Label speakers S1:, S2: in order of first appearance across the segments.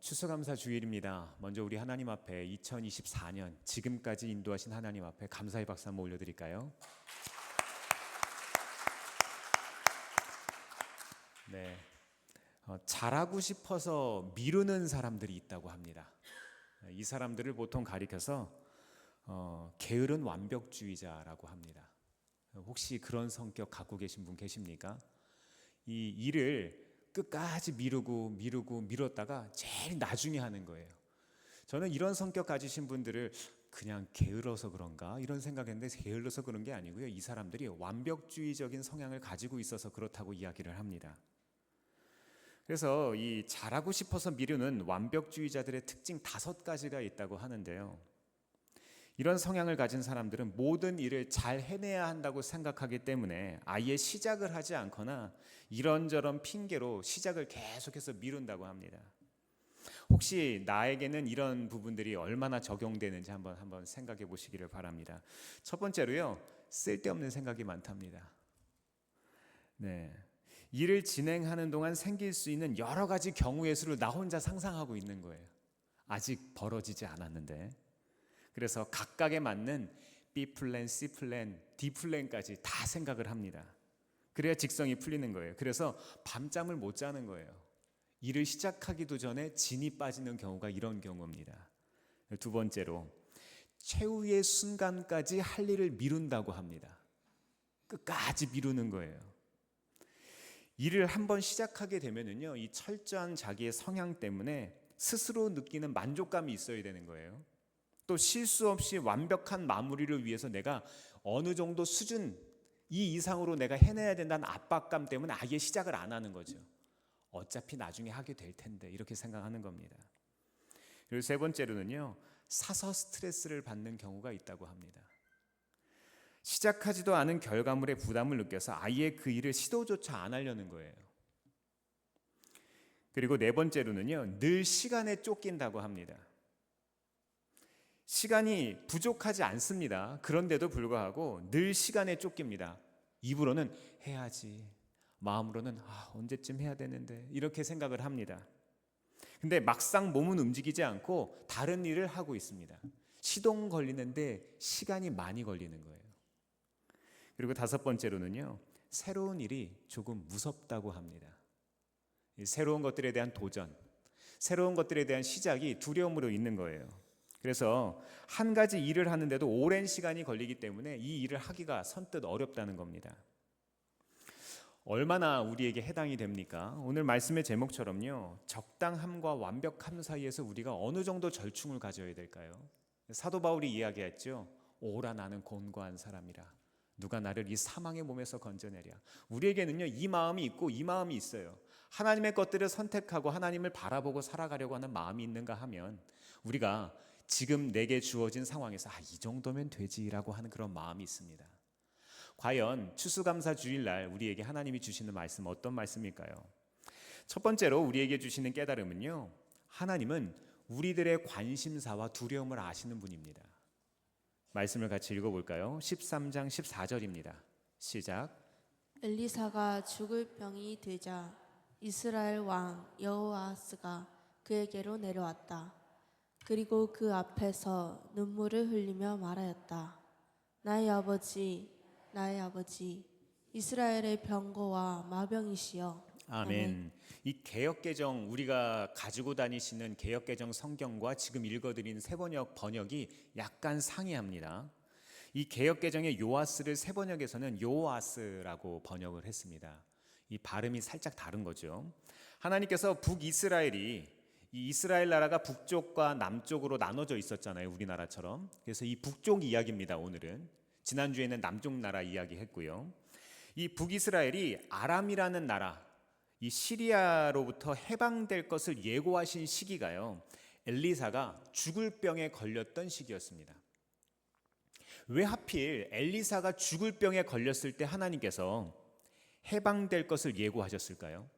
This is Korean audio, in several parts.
S1: 추수감사 주일입니다. 먼저 우리 하나님 앞에 2024년 지금까지 인도하신 하나님 앞에 감사의 박수 한번 올려드릴까요? 네, 잘하고 싶어서 미루는 사람들이 있다고 합니다. 이 사람들을 보통 가리켜서 게으른 완벽주의자라고 합니다. 혹시 그런 성격 갖고 계신 분 계십니까? 이 일을 끝까지 미뤘다가 제일 나중에 하는 거예요. 저는 이런 성격 가지신 분들을 그냥 게을러서 그런가 이런 생각했는데, 게을러서 그런 게 아니고요. 이 사람들이 완벽주의적인 성향을 가지고 있어서 그렇다고 이야기를 합니다. 그래서 이 잘하고 싶어서 미루는 완벽주의자들의 특징 5가지가 있다고 하는데요. 이런 성향을 가진 사람들은 모든 일을 잘 해내야 한다고 생각하기 때문에 아예 시작을 하지 않거나 이런저런 핑계로 시작을 계속해서 미룬다고 합니다. 혹시 나에게는 이런 부분들이 얼마나 적용되는지 한번 생각해 보시기를 바랍니다. 첫 번째로요, 쓸데없는 생각이 많답니다. 네, 일을 진행하는 동안 생길 수 있는 여러 가지 경우의 수를 나 혼자 상상하고 있는 거예요. 아직 벌어지지 않았는데. 그래서 각각에 맞는 B 플랜, C 플랜, D 플랜까지 다 생각을 합니다. 그래야 직성이 풀리는 거예요. 그래서 밤잠을 못 자는 거예요. 일을 시작하기도 전에 진이 빠지는 경우가 이런 경우입니다. 두 번째로, 최후의 순간까지 할 일을 미룬다고 합니다. 끝까지 미루는 거예요. 일을 한번 시작하게 되면은요, 이 철저한 자기의 성향 때문에 스스로 느끼는 만족감이 있어야 되는 거예요. 또 실수 없이 완벽한 마무리를 위해서 내가 어느 정도 수준 이 이상으로 내가 해내야 된다는 압박감 때문에 아예 시작을 안 하는 거죠. 어차피 나중에 하게 될 텐데 이렇게 생각하는 겁니다. 그리고 세 번째로는요, 사서 스트레스를 받는 경우가 있다고 합니다. 시작하지도 않은 결과물에 부담을 느껴서 아예 그 일을 시도조차 안 하려는 거예요. 그리고 네 번째로는요, 늘 시간에 쫓긴다고 합니다. 시간이 부족하지 않습니다. 그런데도 불구하고 늘 시간에 쫓깁니다. 입으로는 해야지, 마음으로는 언제쯤 해야 되는데 이렇게 생각을 합니다. 근데 막상 몸은 움직이지 않고 다른 일을 하고 있습니다. 시동 걸리는데 시간이 많이 걸리는 거예요. 그리고 5번째로는요, 새로운 일이 조금 무섭다고 합니다. 새로운 것들에 대한 도전, 새로운 것들에 대한 시작이 두려움으로 있는 거예요. 그래서 한 가지 일을 하는데도 오랜 시간이 걸리기 때문에 이 일을 하기가 선뜻 어렵다는 겁니다. 얼마나 우리에게 해당이 됩니까? 오늘 말씀의 제목처럼요, 적당함과 완벽함 사이에서 우리가 어느 정도 절충을 가져야 될까요? 사도 바울이 이야기했죠. 오라 나는 곤고한 사람이라, 누가 나를 이 사망의 몸에서 건져내랴. 우리에게는요, 이 마음이 있고 이 마음이 있어요. 하나님의 것들을 선택하고 하나님을 바라보고 살아가려고 하는 마음이 있는가 하면, 우리가 지금 내게 주어진 상황에서 이 정도면 되지라고 하는 그런 마음이 있습니다. 과연 추수감사 주일날 우리에게 하나님이 주시는 말씀 어떤 말씀일까요? 첫 번째로 우리에게 주시는 깨달음은요, 하나님은 우리들의 관심사와 두려움을 아시는 분입니다. 말씀을 같이 읽어볼까요? 13장 14절입니다. 시작.
S2: 엘리사가 죽을 병이 들자 이스라엘 왕 여호아스가 그에게로 내려왔다. 그리고 그 앞에서 눈물을 흘리며 말하였다. 나의 아버지, 나의 아버지, 이스라엘의 병거와 마병이시여.
S1: 아멘. 이 개역개정, 우리가 가지고 다니시는 개역개정 성경과 지금 읽어드린 세번역 번역이 약간 상이합니다. 이 개역개정의 요아스를 세번역에서는 요아스라고 번역을 했습니다. 이 발음이 살짝 다른 거죠. 하나님께서 북이스라엘이, 이 이스라엘 나라가 북쪽과 남쪽으로 나눠져 있었잖아요, 우리나라처럼. 그래서 이 북쪽 이야기입니다. 오늘은 지난주에는 남쪽 나라 이야기했고요. 이 북이스라엘이 아람이라는 나라, 이 시리아로부터 해방될 것을 예고하신 시기가요, 엘리사가 죽을 병에 걸렸던 시기였습니다. 왜 하필 엘리사가 죽을 병에 걸렸을 때 하나님께서 해방될 것을 예고하셨을까요?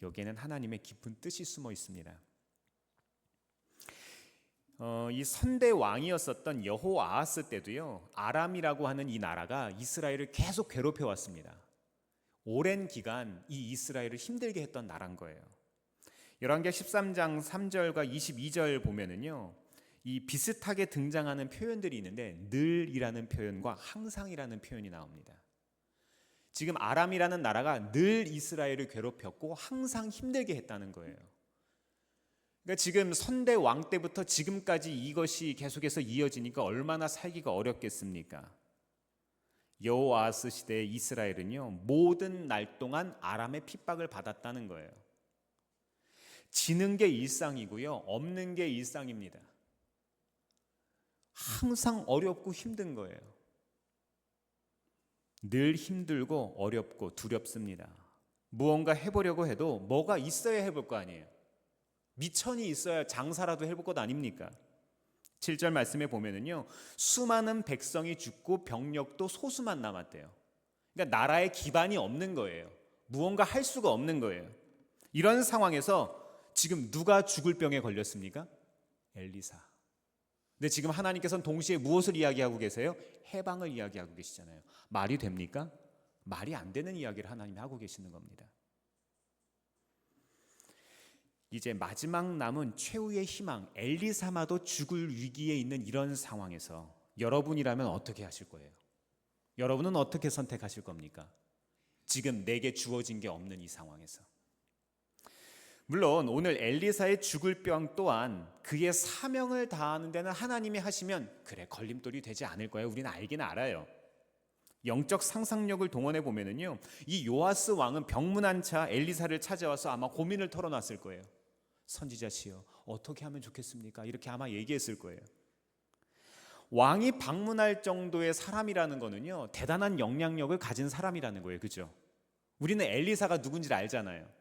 S1: 여기에는 하나님의 깊은 뜻이 숨어 있습니다. 이 선대 왕이었었던 여호아하스 때도요, 아람이라고 하는 이 나라가 이스라엘을 계속 괴롭혀 왔습니다. 오랜 기간 이 이스라엘을 힘들게 했던 나라인 거예요. 열왕기하 13장 3절과 22절 보면은요, 이 비슷하게 등장하는 표현들이 있는데 늘이라는 표현과 항상이라는 표현이 나옵니다. 지금 아람이라는 나라가 늘 이스라엘을 괴롭혔고 항상 힘들게 했다는 거예요. 그러니까 지금 선대 왕 때부터 지금까지 이것이 계속해서 이어지니까 얼마나 살기가 어렵겠습니까? 여호아스 시대의 이스라엘은요, 모든 날 동안 아람의 핍박을 받았다는 거예요. 지는 게 일상이고요, 없는 게 일상입니다. 항상 어렵고 힘든 거예요. 늘 힘들고 어렵고 두렵습니다. 무언가 해보려고 해도 뭐가 있어야 해볼 거 아니에요. 미천이 있어야 장사라도 해볼 것 아닙니까? 7절 말씀에 보면은요, 수많은 백성이 죽고 병력도 소수만 남았대요. 그러니까 나라의 기반이 없는 거예요. 무언가 할 수가 없는 거예요. 이런 상황에서 지금 누가 죽을 병에 걸렸습니까? 엘리사. 근데 지금 하나님께서는 동시에 무엇을 이야기하고 계세요? 해방을 이야기하고 계시잖아요. 말이 됩니까? 말이 안 되는 이야기를 하나님이 하고 계시는 겁니다. 이제 마지막 남은 최후의 희망, 엘리사마도 죽을 위기에 있는 이런 상황에서 여러분이라면 어떻게 하실 거예요? 여러분은 어떻게 선택하실 겁니까? 지금 내게 주어진 게 없는 이 상황에서. 물론 오늘 엘리사의 죽을 병 또한 그의 사명을 다하는 데는 하나님이 하시면 그래 걸림돌이 되지 않을 거예요. 우리는 알긴 알아요. 영적 상상력을 동원해 보면은요, 이 요아스 왕은 병문안 차 엘리사를 찾아와서 아마 고민을 털어놨을 거예요. 선지자시여, 어떻게 하면 좋겠습니까? 이렇게 아마 얘기했을 거예요. 왕이 방문할 정도의 사람이라는 거는요, 대단한 영향력을 가진 사람이라는 거예요. 그죠? 우리는 엘리사가 누군지를 알잖아요.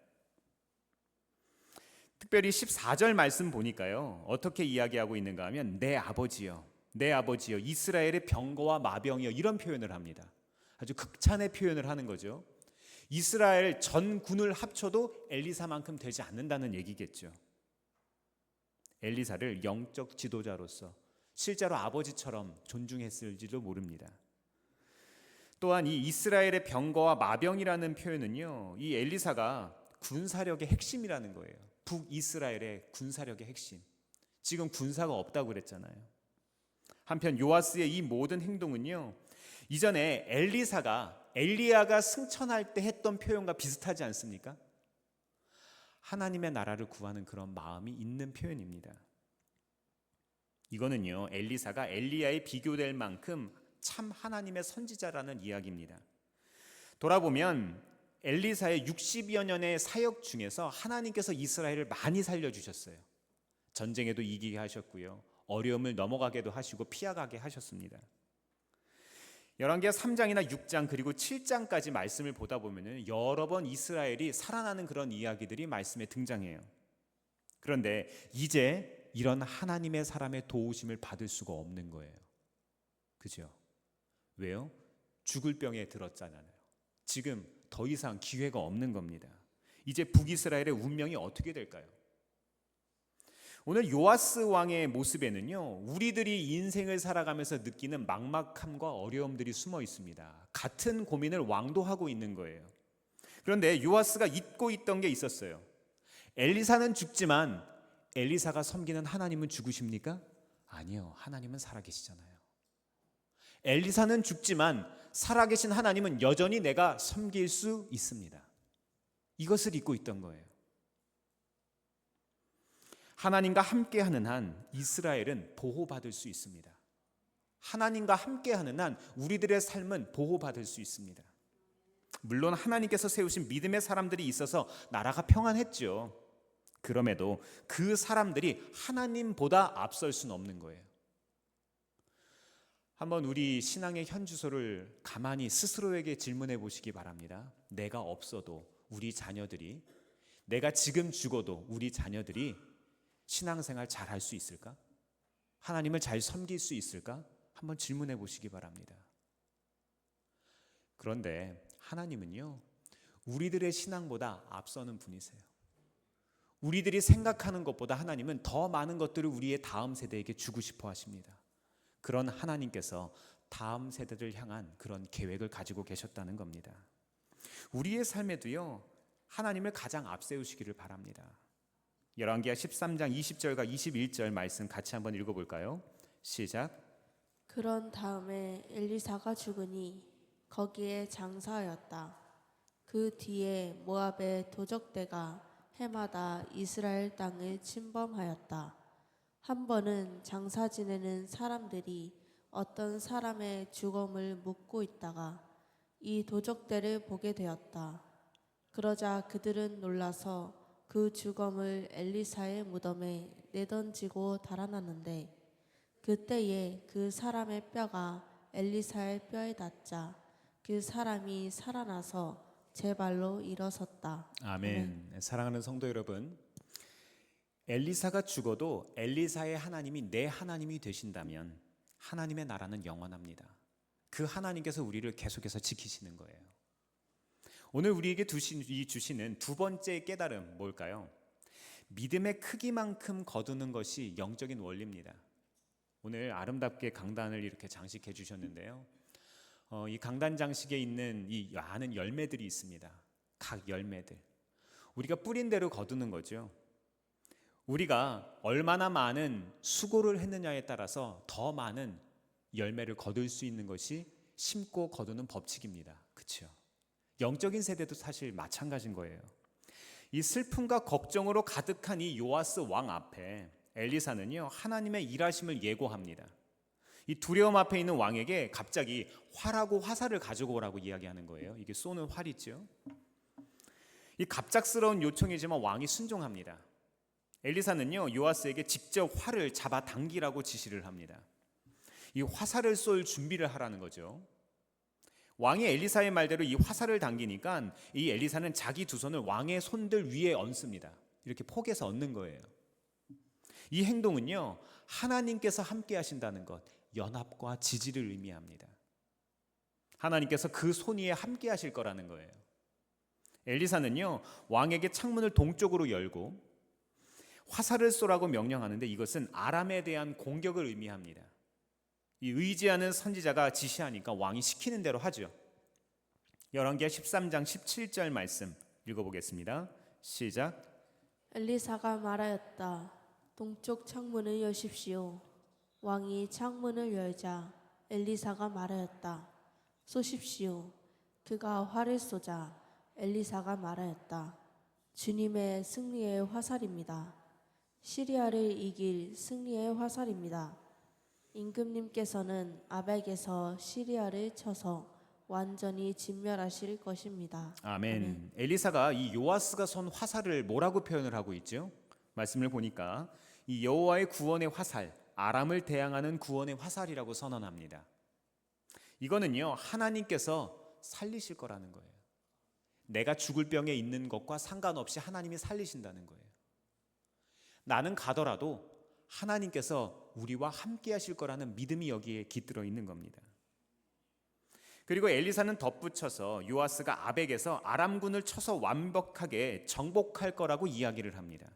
S1: 특별히 14절 말씀 보니까요, 어떻게 이야기하고 있는가 하면 내 아버지여, 내 아버지여, 이스라엘의 병거와 마병이여, 이런 표현을 합니다. 아주 극찬의 표현을 하는 거죠. 이스라엘 전군을 합쳐도 엘리사만큼 되지 않는다는 얘기겠죠. 엘리사를 영적 지도자로서 실제로 아버지처럼 존중했을지도 모릅니다. 또한 이 이스라엘의 병거와 마병이라는 표현은요, 이 엘리사가 군사력의 핵심이라는 거예요. 북이스라엘의 군사력의 핵심. 지금 군사가 없다고 그랬잖아요. 한편 요아스의 이 모든 행동은요, 이전에 엘리야가 승천할 때 했던 표현과 비슷하지 않습니까? 하나님의 나라를 구하는 그런 마음이 있는 표현입니다. 이거는요, 엘리사가 엘리야에 비교될 만큼 참 하나님의 선지자라는 이야기입니다. 돌아보면 엘리사의 60여 년의 사역 중에서 하나님께서 이스라엘을 많이 살려주셨어요. 전쟁에도 이기게 하셨고요, 어려움을 넘어가게도 하시고 피하게 하셨습니다. 열왕기하 3장이나 6장 그리고 7장까지 말씀을 보다 보면 여러 번 이스라엘이 살아나는 그런 이야기들이 말씀에 등장해요. 그런데 이제 이런 하나님의 사람의 도우심을 받을 수가 없는 거예요. 그죠? 왜요? 죽을 병에 들었잖아요. 지금 더 이상 기회가 없는 겁니다. 이제 북이스라엘의 운명이 어떻게 될까요? 오늘 요아스 왕의 모습에는요, 우리들이 인생을 살아가면서 느끼는 막막함과 어려움들이 숨어 있습니다. 같은 고민을 왕도 하고 있는 거예요. 그런데 요아스가 잊고 있던 게 있었어요. 엘리사는 죽지만 엘리사가 섬기는 하나님은 죽으십니까? 아니요, 하나님은 살아계시잖아요. 엘리사는 죽지만 살아계신 하나님은 여전히 내가 섬길 수 있습니다. 이것을 잊고 있던 거예요. 하나님과 함께하는 한 이스라엘은 보호받을 수 있습니다. 하나님과 함께하는 한 우리들의 삶은 보호받을 수 있습니다. 물론 하나님께서 세우신 믿음의 사람들이 있어서 나라가 평안했죠. 그럼에도 그 사람들이 하나님보다 앞설 수는 없는 거예요. 한번 우리 신앙의 현주소를 가만히 스스로에게 질문해 보시기 바랍니다. 내가 없어도 우리 자녀들이, 내가 지금 죽어도 우리 자녀들이 신앙생활 잘 할 수 있을까? 하나님을 잘 섬길 수 있을까? 한번 질문해 보시기 바랍니다. 그런데 하나님은요, 우리들의 신앙보다 앞서는 분이세요. 우리들이 생각하는 것보다 하나님은 더 많은 것들을 우리의 다음 세대에게 주고 싶어 하십니다. 그런 하나님께서 다음 세대를 향한 그런 계획을 가지고 계셨다는 겁니다. 우리의 삶에도요, 하나님을 가장 앞세우시기를 바랍니다. 열왕기하 13장 20절과 21절 말씀 같이 한번 읽어볼까요? 시작.
S2: 그런 다음에 엘리사가 죽으니 거기에 장사하였다. 그 뒤에 모압의 도적대가 해마다 이스라엘 땅을 침범하였다. 한 번은 장사 지내는 사람들이 어떤 사람의 죽음을 묻고 있다가 이 도적대를 보게 되었다. 그러자 그들은 놀라서 그 죽음을 엘리사의 무덤에 내던지고 달아났는데 그때에 그 사람의 뼈가 엘리사의 뼈에 닿자 그 사람이 살아나서 제 발로 일어섰다.
S1: 아멘. 사랑하는 성도 여러분, 엘리사가 죽어도 엘리사의 하나님이 내 하나님이 되신다면 하나님의 나라는 영원합니다. 그 하나님께서 우리를 계속해서 지키시는 거예요. 오늘 우리에게 주시는 두 번째 깨달음 뭘까요? 믿음의 크기만큼 거두는 것이 영적인 원리입니다. 오늘 아름답게 강단을 이렇게 장식해 주셨는데요. 이 강단 장식에 있는 이 많은 열매들이 있습니다. 각 열매들. 우리가 뿌린 대로 거두는 거죠. 우리가 얼마나 많은 수고를 했느냐에 따라서 더 많은 열매를 거둘 수 있는 것이 심고 거두는 법칙입니다. 그렇죠? 영적인 세대도 사실 마찬가지인 거예요. 이 슬픔과 걱정으로 가득한 이 요아스 왕 앞에 엘리사는요, 하나님의 일하심을 예고합니다. 이 두려움 앞에 있는 왕에게 갑자기 활하고 화살을 가지고 오라고 이야기하는 거예요. 이게 쏘는 활이죠. 이 갑작스러운 요청이지만 왕이 순종합니다. 엘리사는요, 요아스에게 직접 활을 잡아 당기라고 지시를 합니다. 이 화살을 쏠 준비를 하라는 거죠. 왕이 엘리사의 말대로 이 화살을 당기니까 이 엘리사는 자기 두 손을 왕의 손들 위에 얹습니다. 이렇게 포개서 얹는 거예요. 이 행동은요, 하나님께서 함께 하신다는 것, 연합과 지지를 의미합니다. 하나님께서 그 손 위에 함께 하실 거라는 거예요. 엘리사는요, 왕에게 창문을 동쪽으로 열고 화살을 쏘라고 명령하는데 이것은 아람에 대한 공격을 의미합니다. 이 의지하는 선지자가 지시하니까 왕이 시키는 대로 하죠. 열왕기하 13장 17절 말씀 읽어보겠습니다. 시작.
S2: 엘리사가 말하였다. 동쪽 창문을 여십시오. 왕이 창문을 열자 엘리사가 말하였다. 쏘십시오. 그가 활을 쏘자 엘리사가 말하였다. 주님의 승리의 화살입니다. 시리아를 이길 승리의 화살입니다. 임금님께서는 아벡에서 시리아를 쳐서 완전히 진멸하실 것입니다.
S1: 아멘. 엘리사가 이 요아스가 쏜 화살을 뭐라고 표현을 하고 있죠? 말씀을 보니까 이 여호와의 구원의 화살, 아람을 대항하는 구원의 화살이라고 선언합니다. 이거는요, 하나님께서 살리실 거라는 거예요. 내가 죽을 병에 있는 것과 상관없이 하나님이 살리신다는 거예요. 나는 가더라도 하나님께서 우리와 함께 하실 거라는 믿음이 여기에 깃들어 있는 겁니다. 그리고 엘리사는 덧붙여서 요아스가 아벡에서 아람군을 쳐서 완벽하게 정복할 거라고 이야기를 합니다.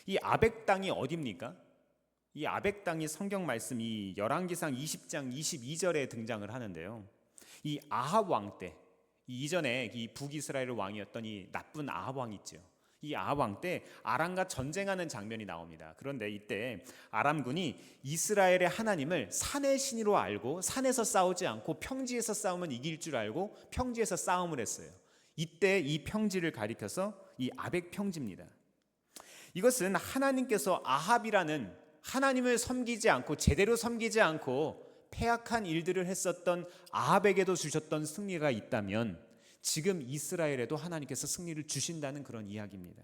S1: 이 아벡 땅이 어디입니까? 이 아벡 땅이 성경 말씀 이 열왕기상 20장 22절에 등장을 하는데요. 이 아합 왕 때, 이전에 이 북이스라엘 왕이었던 이 나쁜 아합 왕 있죠. 이 아합 왕 때 아람과 전쟁하는 장면이 나옵니다. 그런데 이때 아람군이 이스라엘의 하나님을 산의 신으로 알고 산에서 싸우지 않고 평지에서 싸우면 이길 줄 알고 평지에서 싸움을 했어요. 이때 이 평지를 가리켜서 이 아벡 평지입니다. 이것은 하나님께서 아합이라는 하나님을 섬기지 않고 제대로 섬기지 않고 패악한 일들을 했었던 아합에게도 주셨던 승리가 있다면 지금 이스라엘에도 하나님께서 승리를 주신다는 그런 이야기입니다.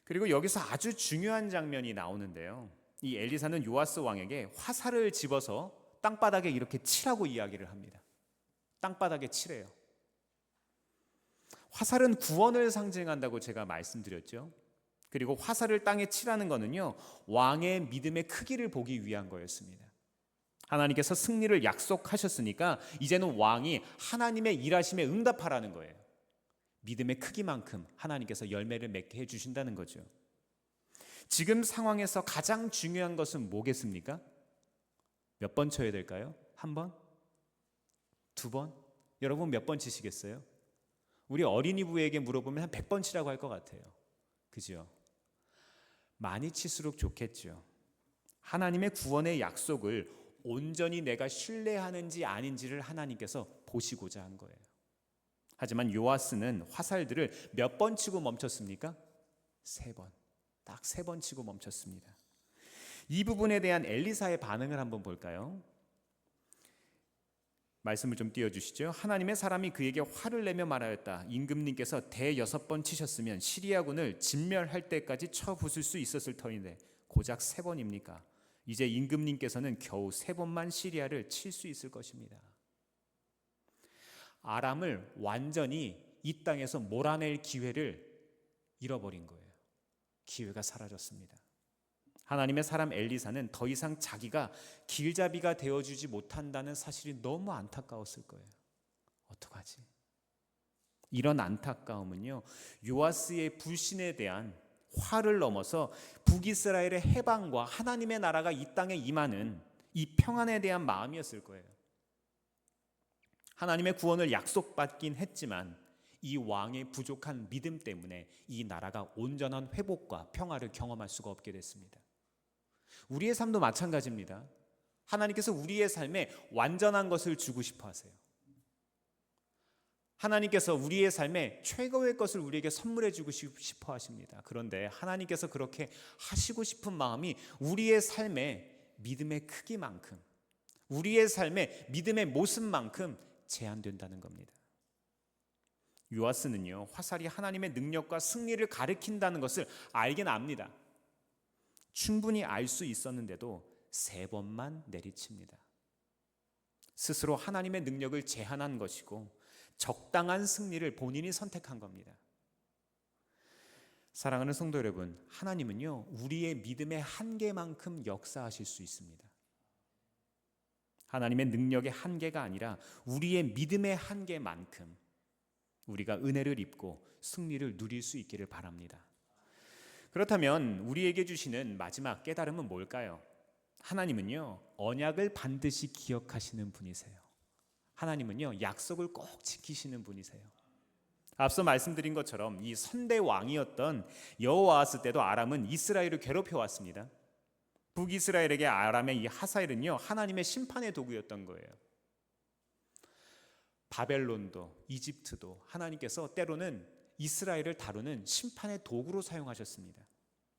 S1: 그리고 여기서 아주 중요한 장면이 나오는데요. 이 엘리사는 요아스 왕에게 화살을 집어서 땅바닥에 이렇게 치라고 이야기를 합니다. 땅바닥에 치래요. 화살은 구원을 상징한다고 제가 말씀드렸죠. 그리고 화살을 땅에 치라는 거는요, 왕의 믿음의 크기를 보기 위한 거였습니다. 하나님께서 승리를 약속하셨으니까 이제는 왕이 하나님의 일하심에 응답하라는 거예요. 믿음의 크기만큼 하나님께서 열매를 맺게 해주신다는 거죠. 지금 상황에서 가장 중요한 것은 뭐겠습니까? 몇 번 쳐야 될까요? 한 번? 두 번? 여러분 몇 번 치시겠어요? 우리 어린이 부에게 물어보면 한 100번 치라고 할 것 같아요. 그죠? 많이 칠수록 좋겠죠. 하나님의 구원의 약속을 온전히 내가 신뢰하는지 아닌지를 하나님께서 보시고자 한 거예요. 하지만 요아스는 화살들을 몇 번 치고 멈췄습니까? 3번. 딱 3번 치고 멈췄습니다. 이 부분에 대한 엘리사의 반응을 한번 볼까요? 말씀을 좀 띄워주시죠. 하나님의 사람이 그에게 화를 내며 말하였다. 임금님께서 대 6번 치셨으면 시리아군을 진멸할 때까지 쳐 부술 수 있었을 터인데 고작 3번입니까? 이제 임금님께서는 겨우 3번만 시리아를 칠 수 있을 것입니다. 아람을 완전히 이 땅에서 몰아낼 기회를 잃어버린 거예요. 기회가 사라졌습니다. 하나님의 사람 엘리사는 더 이상 자기가 길잡이가 되어주지 못한다는 사실이 너무 안타까웠을 거예요. 어떡하지? 이런 안타까움은요, 요아스의 불신에 대한 화를 넘어서 북이스라엘의 해방과 하나님의 나라가 이 땅에 임하는 이 평안에 대한 마음이었을 거예요. 하나님의 구원을 약속받긴 했지만 이 왕의 부족한 믿음 때문에 이 나라가 온전한 회복과 평화를 경험할 수가 없게 됐습니다. 우리의 삶도 마찬가지입니다. 하나님께서 우리의 삶에 완전한 것을 주고 싶어 하세요. 하나님께서 우리의 삶에 최고의 것을 우리에게 선물해 주고 싶어 하십니다. 그런데 하나님께서 그렇게 하시고 싶은 마음이 우리의 삶의 믿음의 크기만큼, 우리의 삶의 믿음의 모습만큼 제한된다는 겁니다. 요아스는요, 화살이 하나님의 능력과 승리를 가리킨다는 것을 알긴 압니다. 충분히 알 수 있었는데도 3번만 내리칩니다. 스스로 하나님의 능력을 제한한 것이고 적당한 승리를 본인이 선택한 겁니다. 사랑하는 성도 여러분, 하나님은요, 우리의 믿음의 한계만큼 역사하실 수 있습니다. 하나님의 능력의 한계가 아니라 우리의 믿음의 한계만큼 우리가 은혜를 입고 승리를 누릴 수 있기를 바랍니다. 그렇다면 우리에게 주시는 마지막 깨달음은 뭘까요? 하나님은요, 언약을 반드시 기억하시는 분이세요. 하나님은요, 약속을 꼭 지키시는 분이세요. 앞서 말씀드린 것처럼 이 선대 왕이었던 여호아스 때도 아람은 이스라엘을 괴롭혀 왔습니다. 북이스라엘에게 아람의 이 하사엘은요, 하나님의 심판의 도구였던 거예요. 바벨론도 이집트도 하나님께서 때로는 이스라엘을 다루는 심판의 도구로 사용하셨습니다.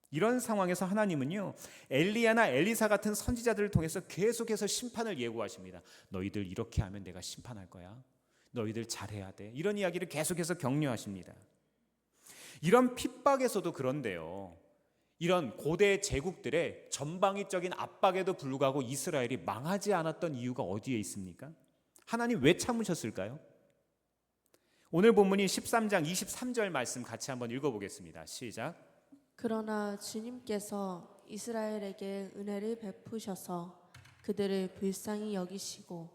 S1: 이런 상황에서 하나님은요, 엘리야나 엘리사 같은 선지자들을 통해서 계속해서 심판을 예고하십니다. 너희들 이렇게 하면 내가 심판할 거야. 너희들 잘해야 돼. 이런 이야기를 계속해서 격려하십니다. 이런 핍박에서도 그런데요, 이런 고대 제국들의 전방위적인 압박에도 불구하고 이스라엘이 망하지 않았던 이유가 어디에 있습니까? 하나님 왜 참으셨을까요? 오늘 본문이 13장 23절 말씀 같이 한번 읽어보겠습니다. 시작.
S2: 그러나 주님께서 이스라엘에게 은혜를 베푸셔서 그들을 불쌍히 여기시고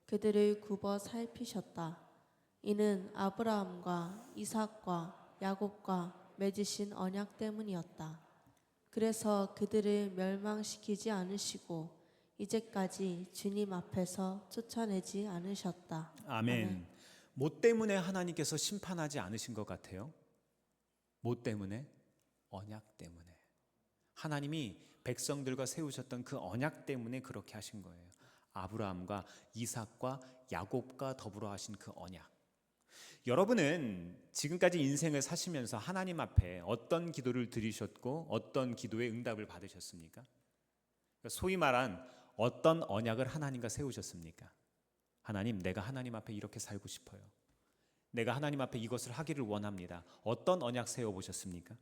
S2: 그들을 굽어 살피셨다. 이는 아브라함과 이삭과 야곱과 맺으신 언약 때문이었다. 그래서 그들을 멸망시키지 않으시고 이제까지 주님 앞에서 쫓아내지 않으셨다.
S1: 아멘. 뭐 때문에 하나님께서 심판하지 않으신 것 같아요? 뭐 때문에? 언약 때문에. 하나님이 백성들과 세우셨던 그 언약 때문에 그렇게 하신 거예요. 아브라함과 이삭과 야곱과 더불어 하신 그 언약. 여러분은 지금까지 인생을 사시면서 하나님 앞에 어떤 기도를 드리셨고 어떤 기도의 응답을 받으셨습니까? 소위 말한 어떤 언약을 하나님과 세우셨습니까? 하나님, 내가 하나님 앞에 이렇게 살고 싶어요. 내가 하나님 앞에 이것을 하기를 원합니다. 어떤 언약 세워보셨습니까?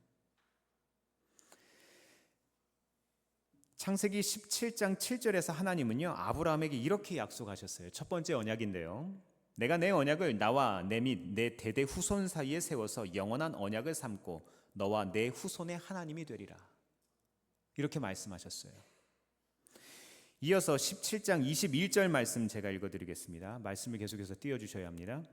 S1: 창세기 17장 7절에서 하나님은요, 아브라함에게 이렇게 약속하셨어요. 첫 번째 언약인데요, 내가 내 언약을 나와 내 및 내 대대 후손 사이에 세워서 영원한 언약을 삼고 너와 내 후손의 하나님이 되리라. 이렇게 말씀하셨어요. 이어서 17장 21절 말씀 제가 읽어드리겠습니다. 말씀을 계속해서 띄워주셔야 합니다.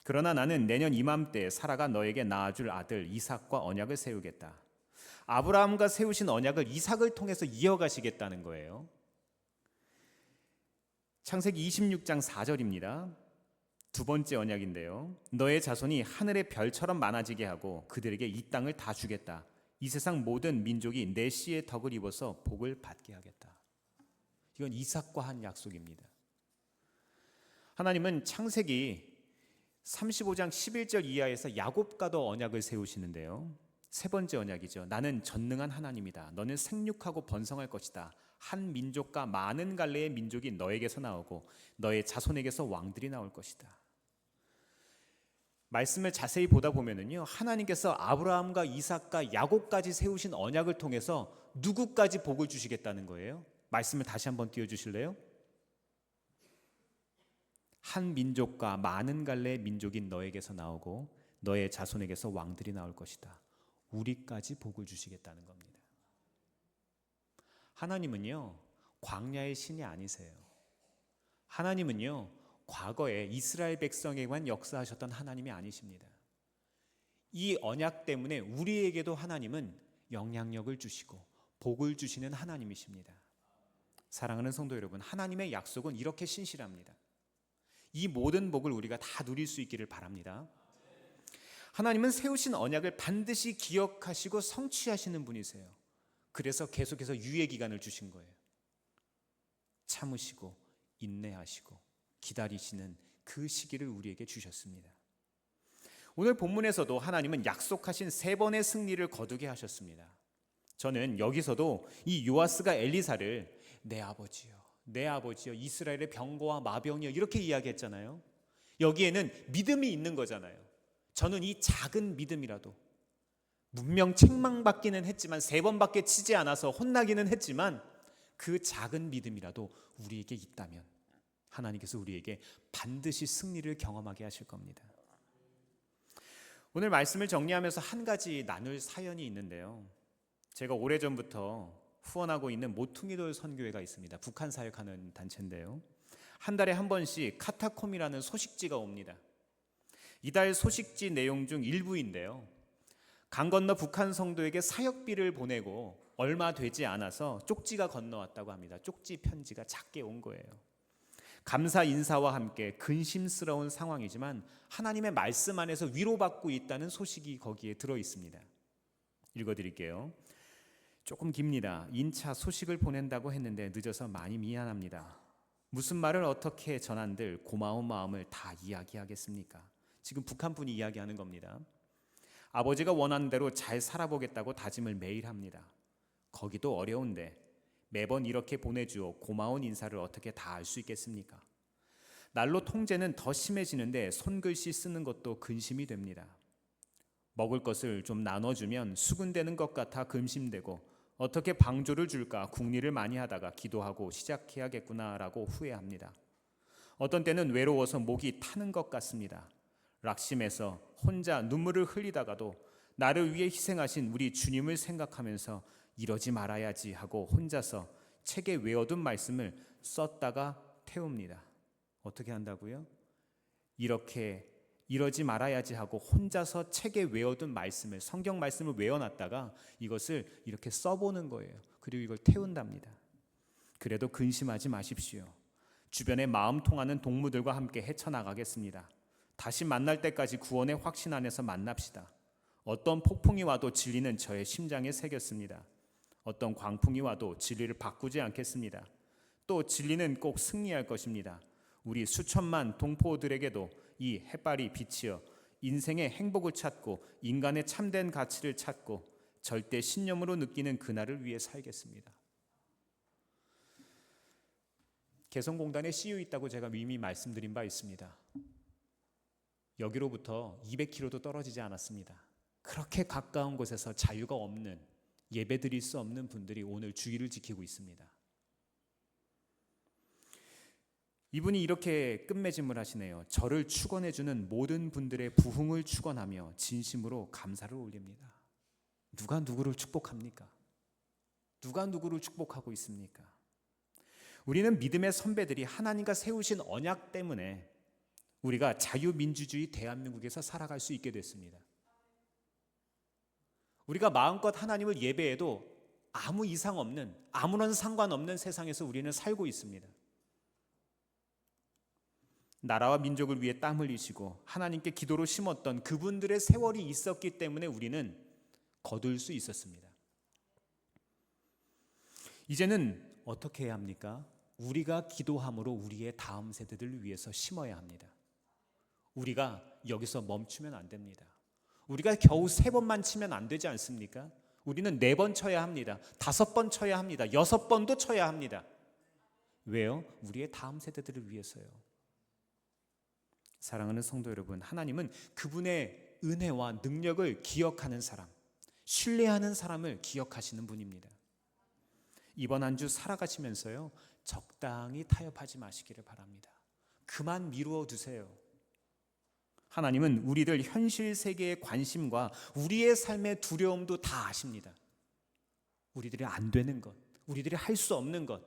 S1: 그러나 나는 내년 이맘때 사라가 너에게 낳아줄 아들 이삭과 언약을 세우겠다. 아브라함과 세우신 언약을 이삭을 통해서 이어가시겠다는 거예요. 창세기 26장 4절입니다. 두 번째 언약인데요, 너의 자손이 하늘의 별처럼 많아지게 하고 그들에게 이 땅을 다 주겠다. 이 세상 모든 민족이 내 씨의 덕을 입어서 복을 받게 하겠다. 이건 이삭과 한 약속입니다. 하나님은 창세기 35장 11절 이하에서 야곱과도 언약을 세우시는데요. 세 번째 언약이죠. 나는 전능한 하나님이다. 너는 생육하고 번성할 것이다. 한 민족과 많은 갈래의 민족이 너에게서 나오고 너의 자손에게서 왕들이 나올 것이다. 말씀을 자세히 보다 보면은요, 하나님께서 아브라함과 이삭과 야곱까지 세우신 언약을 통해서 누구까지 복을 주시겠다는 거예요. 말씀을 다시 한번 띄워주실래요? 한 민족과 많은 갈래의 민족이 너에게서 나오고 너의 자손에게서 왕들이 나올 것이다. 우리까지 복을 주시겠다는 겁니다. 하나님은요, 광야의 신이 아니세요. 하나님은요, 과거에 이스라엘 백성에게만 역사하셨던 하나님이 아니십니다. 이 언약 때문에 우리에게도 하나님은 영향력을 주시고 복을 주시는 하나님이십니다. 사랑하는 성도 여러분, 하나님의 약속은 이렇게 신실합니다. 이 모든 복을 우리가 다 누릴 수 있기를 바랍니다. 하나님은 세우신 언약을 반드시 기억하시고 성취하시는 분이세요. 그래서 계속해서 유예 기간을 주신 거예요. 참으시고 인내하시고 기다리시는 그 시기를 우리에게 주셨습니다. 오늘 본문에서도 하나님은 약속하신 3번의 승리를 거두게 하셨습니다. 저는 여기서도 이 요아스가 엘리사를 내 아버지여 이스라엘의 병거와 마병이여 이렇게 이야기했잖아요. 여기에는 믿음이 있는 거잖아요. 저는 이 작은 믿음이라도 문명 책망받기는 했지만 3번밖에 치지 않아서 혼나기는 했지만 그 작은 믿음이라도 우리에게 있다면 하나님께서 우리에게 반드시 승리를 경험하게 하실 겁니다. 오늘 말씀을 정리하면서 한 가지 나눌 사연이 있는데요. 제가 오래전부터 후원하고 있는 모퉁이돌 선교회가 있습니다. 북한 사역하는 단체인데요. 한 달에 한 번씩 카타콤이라는 소식지가 옵니다. 이달 소식지 내용 중 일부인데요. 강 건너 북한 성도에게 사역비를 보내고 얼마 되지 않아서 쪽지가 건너왔다고 합니다. 쪽지 편지가 작게 온 거예요. 감사 인사와 함께 근심스러운 상황이지만 하나님의 말씀 안에서 위로받고 있다는 소식이 거기에 들어 있습니다. 읽어드릴게요. 조금 깁니다. 인차 소식을 보낸다고 했는데 늦어서 많이 미안합니다. 무슨 말을 어떻게 전한들 고마운 마음을 다 이야기하겠습니까? 지금 북한 분이 이야기하는 겁니다. 아버지가 원하는 대로 잘 살아보겠다고 다짐을 매일 합니다. 거기도 어려운데 매번 이렇게 보내주어 고마운 인사를 어떻게 다 알 수 있겠습니까? 날로 통제는 더 심해지는데 손글씨 쓰는 것도 근심이 됩니다. 먹을 것을 좀 나눠주면 수군되는 것 같아 근심되고 어떻게 방조를 줄까 궁리를 많이 하다가 기도하고 시작해야겠구나라고 후회합니다. 어떤 때는 외로워서 목이 타는 것 같습니다. 락심에서 혼자 눈물을 흘리다가도 나를 위해 희생하신 우리 주님을 생각하면서 이러지 말아야지 하고 혼자서 책에 외워둔 말씀을 썼다가 태웁니다. 어떻게 한다고요? 이러지 말아야지 하고 혼자서 책에 외워둔 말씀을, 성경 말씀을 외워놨다가 이것을 이렇게 써보는 거예요. 그리고 이걸 태운답니다. 그래도 근심하지 마십시오. 주변에 마음 통하는 동무들과 함께 헤쳐나가겠습니다. 다시 만날 때까지 구원의 확신 안에서 만납시다. 어떤 폭풍이 와도 진리는 저의 심장에 새겼습니다. 어떤 광풍이 와도 진리를 바꾸지 않겠습니다. 또 진리는 꼭 승리할 것입니다. 우리 수천만 동포들에게도 이 햇발이 비치어 인생의 행복을 찾고 인간의 참된 가치를 찾고 절대 신념으로 느끼는 그날을 위해 살겠습니다. 개성공단에 CU 있다고 제가 이미 말씀드린 바 있습니다. 여기로부터 200km도 떨어지지 않았습니다. 그렇게 가까운 곳에서 자유가 없는, 예배드릴 수 없는 분들이 오늘 주의를 지키고 있습니다. 이분이 이렇게 끝맺음을 하시네요. 저를 축원해주는 모든 분들의 부흥을 축원하며 진심으로 감사를 올립니다. 누가 누구를 축복합니까? 누가 누구를 축복하고 있습니까? 우리는 믿음의 선배들이 하나님과 세우신 언약 때문에 우리가 자유민주주의 대한민국에서 살아갈 수 있게 됐습니다. 우리가 마음껏 하나님을 예배해도 아무 이상 없는, 아무런 상관없는 세상에서 우리는 살고 있습니다. 나라와 민족을 위해 땀 흘리시고 하나님께 기도로 심었던 그분들의 세월이 있었기 때문에 우리는 거둘 수 있었습니다. 이제는 어떻게 해야 합니까? 우리가 기도함으로 우리의 다음 세대들을 위해서 심어야 합니다. 우리가 여기서 멈추면 안 됩니다. 우리가 겨우 3번만 치면 안 되지 않습니까? 우리는 4번 쳐야 합니다. 5번 쳐야 합니다. 6번도 쳐야 합니다. 왜요? 우리의 다음 세대들을 위해서요. 사랑하는 성도 여러분, 하나님은 그분의 은혜와 능력을 기억하는 사람, 신뢰하는 사람을 기억하시는 분입니다. 이번 한 주 살아가시면서요, 적당히 타협하지 마시기를 바랍니다. 그만 미루어 두세요. 하나님은 우리들 현실 세계의 관심과 우리의 삶의 두려움도 다 아십니다. 우리들이 안 되는 것, 우리들이 할 수 없는 것,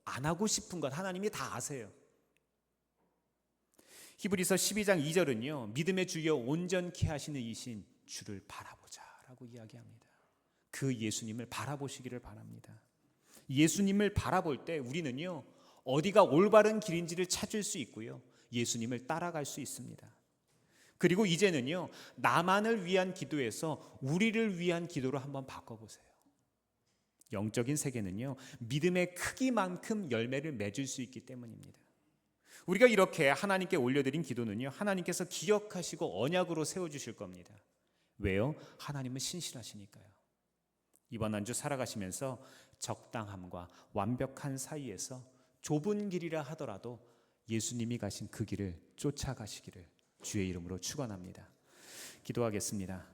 S1: 안 하고 싶은 것 하나님이 다 아세요. 히브리서 12장 2절은요, 믿음의 주여 온전케 하시는 이신 주를 바라보자 라고 이야기합니다. 그 예수님을 바라보시기를 바랍니다. 예수님을 바라볼 때 우리는요, 어디가 올바른 길인지를 찾을 수 있고요, 예수님을 따라갈 수 있습니다. 그리고 이제는요, 나만을 위한 기도에서 우리를 위한 기도로 한번 바꿔보세요. 영적인 세계는요, 믿음의 크기만큼 열매를 맺을 수 있기 때문입니다. 우리가 이렇게 하나님께 올려드린 기도는요, 하나님께서 기억하시고 언약으로 세워주실 겁니다. 왜요? 하나님은 신실하시니까요. 이번 한 주 살아가시면서 적당함과 완벽한 사이에서 좁은 길이라 하더라도 예수님이 가신 그 길을 쫓아가시기를 주의 이름으로 축원합니다. 기도하겠습니다.